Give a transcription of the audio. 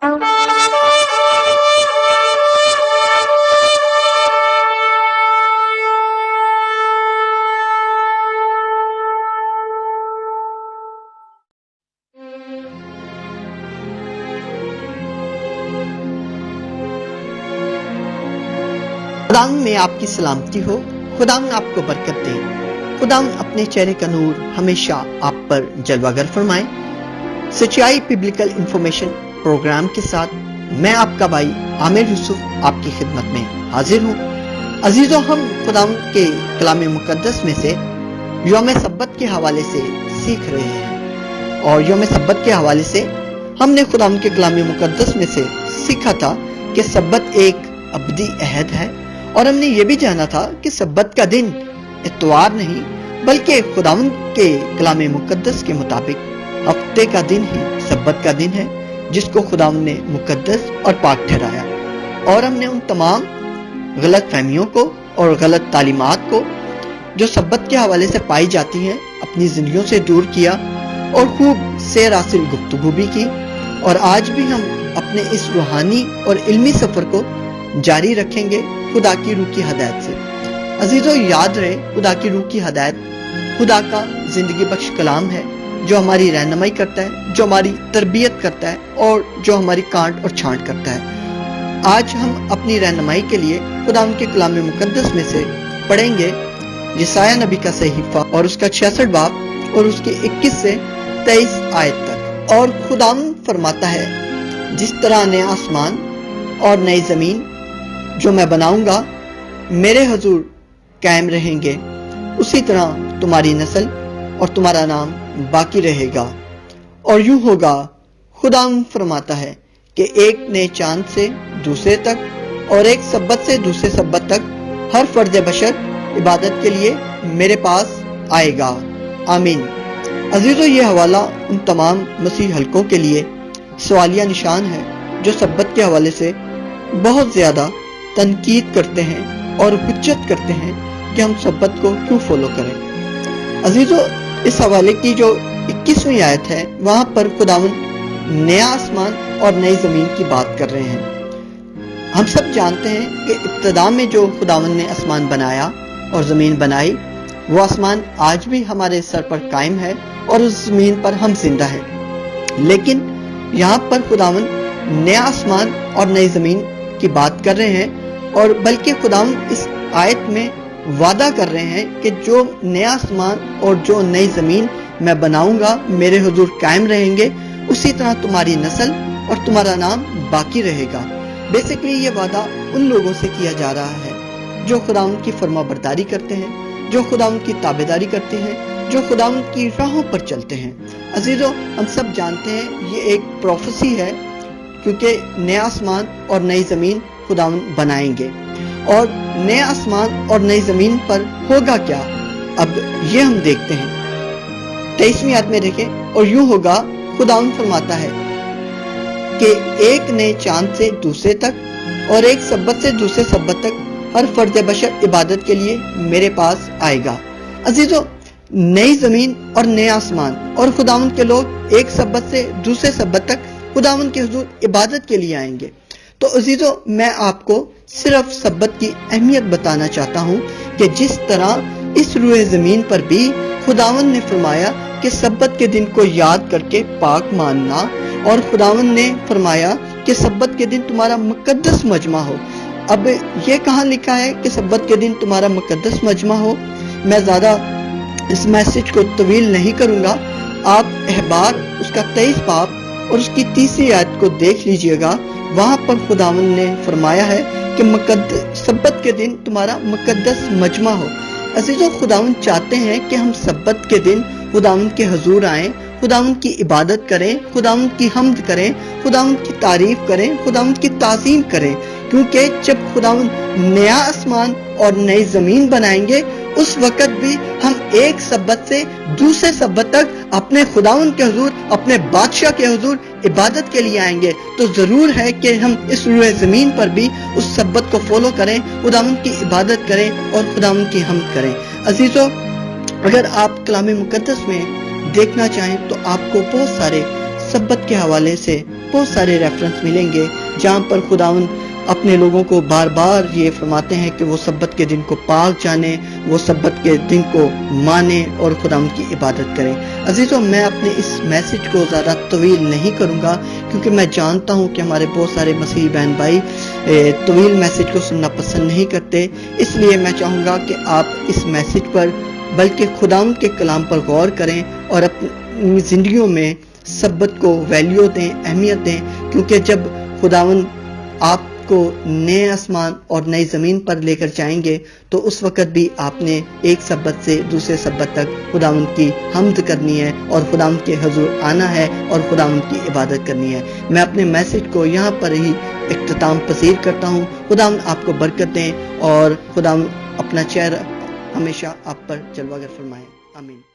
खुदा में आपकी सलामती हो, खुदा आपको बरकत दे, खुदा अपने चेहरे का नूर हमेशा आप पर जलवागर फरमाए। सच्चाई बिब्लिकल इंफॉर्मेशन प्रोग्राम के साथ मैं आपका भाई आमिर यूसुफ आपकी खिदमत में हाजिर हूँ। अजीजों, हम खुदा के कलाम मुकद्दस में से यौम सब्बत के हवाले से सीख रहे हैं और यौम सब्बत के हवाले से हमने खुदा के कलाम मुकद्दस में से सीखा था कि सब्बत एक अबदी अहद है और हमने ये भी जाना था कि सब्बत का दिन इतवार नहीं बल्कि खुदावंद के कलाम मुकद्दस के मुताबिक हफ्ते का दिन ही सब्बत का दिन है जिसको खुदावंद ने मुकद्दस और पाक ठहराया। और हमने उन तमाम गलत फहमियों को और गलत तालीमात को जो सब्बत के हवाले से पाई जाती हैं अपनी जिंदगियों से दूर किया और खूब सैर हासिल गुफ्तगू भी की। और आज भी हम अपने इस रूहानी और इल्मी सफर को जारी रखेंगे खुदा की रूह की हदायत से। अजीजों, याद रहे खुदा की रूह की हदायत खुदा का जिंदगी बख्श कलाम है जो हमारी रहनुमाई करता है, जो हमारी तरबियत करता है और जो हमारी कांट और छांट करता है। आज हम अपनी रहनुमाई के लिए खुदा के कलाम मुकद्दस में से पढ़ेंगे यशायाह नबी का सहीफा और उसका 66 बाब और उसके 21 से 23 आयत तक। और खुदा फरमाता है, जिस तरह नया आसमान और नई जमीन जो मैं बनाऊंगा मेरे हुजूर कायम रहेंगे, उसी तरह तुम्हारी नस्ल और तुम्हारा नाम बाकी रहेगा। और यूं होगा, खुदा फरमाता है कि एक नए चांद से दूसरे तक और एक सब्बत से दूसरे सब्बत तक हर फर्द बशर इबादत के लिए मेरे पास आएगा। आमीन। अजीजों, ये हवाला उन तमाम मसीह हलकों के लिए सवालिया निशान है जो सब्बत के हवाले से बहुत ज्यादा तनकीद करते हैं और हुज्जत करते हैं कि हम सब्बत को क्यों फॉलो करें। अजीजों, इस हवाले की जो 21वीं आयत है वहां पर खुदावंद नया आसमान और नई जमीन की बात कर रहे हैं। हम सब जानते हैं कि इब्तिदा में जो खुदावंद ने आसमान बनाया और जमीन बनाई, वो आसमान आज भी हमारे सर पर कायम है और उस जमीन पर हम जिंदा है। लेकिन यहाँ पर खुदावंद नया आसमान और नई जमीन की बात कर रहे हैं और बल्कि खुदावंद इस आयत में वादा कर रहे हैं कि जो नया आसमान और जो नई जमीन मैं बनाऊंगा मेरे हुजूर कायम रहेंगे, उसी तरह तुम्हारी नस्ल और तुम्हारा नाम बाकी रहेगा। बेसिकली ये वादा उन लोगों से किया जा रहा है जो खुदावंद की फरमाबरदारी करते हैं, जो खुदावंद की ताबेदारी करते हैं, जो खुदावंद की राहों पर चलते हैं। अजीजों, हम सब जानते हैं ये एक प्रोफेसी है क्योंकि नया आसमान और नई जमीन खुदावंद बनाएंगे और नए आसमान और नई जमीन पर होगा क्या, अब ये हम देखते हैं। 23वीं आयत में देखें, और यूं होगा, खुदावंद फरमाता है कि एक नए चांद से दूसरे तक और एक सब्बत से दूसरे सब्बत तक हर फर्द बशर इबादत के लिए मेरे पास आएगा। अजीजों, नई जमीन और नए आसमान और खुदावंद के लोग एक सब्बत से दूसरे सब्बत तक खुदावंद के हुजूर इबादत के लिए आएंगे। तो अजीजों, मैं आपको सिर्फ सब्बत की अहमियत बताना चाहता हूँ कि जिस तरह इस रूए जमीन पर भी खुदावंद ने फरमाया कि सब्बत के दिन को याद करके पाक मानना, और खुदावंद ने फरमाया कि सब्बत के दिन तुम्हारा मुकद्दस मजमा हो। अब ये कहाँ लिखा है कि सब्बत के दिन तुम्हारा मुकद्दस मजमा हो? मैं ज्यादा इस मैसेज को तवील नहीं करूंगा। आप अहबार उसका 23 बाब और उसकी 3री आयत को देख लीजिएगा। वहां पर खुदावंद ने फरमाया है कि सब्बत के दिन तुम्हारा मुकद्दस मजमा हो। अजीजों, खुदावंद चाहते हैं कि हम सब्बत के दिन खुदावंद के हुजूर आएं, खुदावंद की इबादत करें, खुदावंद की हम्द करें, खुदावंद की तारीफ करें, खुदावंद की ताज़ीम करें, क्योंकि जब खुदावंद नया आसमान और नई जमीन बनाएंगे उस वक्त भी हम एक सब्बत से दूसरे सब्बत तक अपने खुदावंद के हुजूर, अपने बादशाह के हुजूर इबादत के लिए आएंगे। तो जरूर है कि हम इस रूए जमीन पर भी उस सब्बत को फॉलो करें, खुदावंद की इबादत करें और खुदावंद की हम्द करें। अजीजों, अगर आप कलाम मुकद्दस में देखना चाहें तो आपको बहुत सारे सब्बत के हवाले से بہت سارے ریفرنس ملیں گے جہاں پر خداوند اپنے لوگوں کو بار بار یہ فرماتے ہیں کہ وہ سبت کے دن کو پاک جانیں، وہ سبت کے دن کو مانیں اور خداوند کی عبادت کریں۔ عزیزوں، میں اپنے اس میسج کو زیادہ طویل نہیں کروں گا کیونکہ میں جانتا ہوں کہ ہمارے بہت سارے مسیحی بہن بھائی طویل میسج کو سننا پسند نہیں کرتے، اس لیے میں چاہوں گا کہ آپ اس میسج پر بلکہ خداوند کے کلام پر غور کریں اور اپنی زندگیوں میں سبت کو ویلیو دیں، اہمیت دیں، کیونکہ جب خداوند آپ کو نئے آسمان اور نئی زمین پر لے کر جائیں گے تو اس وقت بھی آپ نے ایک سبت سے دوسرے سبت تک خداوند کی حمد کرنی ہے اور خداوند کے حضور آنا ہے اور خداوند کی عبادت کرنی ہے۔ میں اپنے میسج کو یہاں پر ہی اختتام پذیر کرتا ہوں۔ خداوند آپ کو برکت دیں اور خداوند اپنا چہرہ ہمیشہ آپ پر جلوہ گر فرمائے۔ آمین۔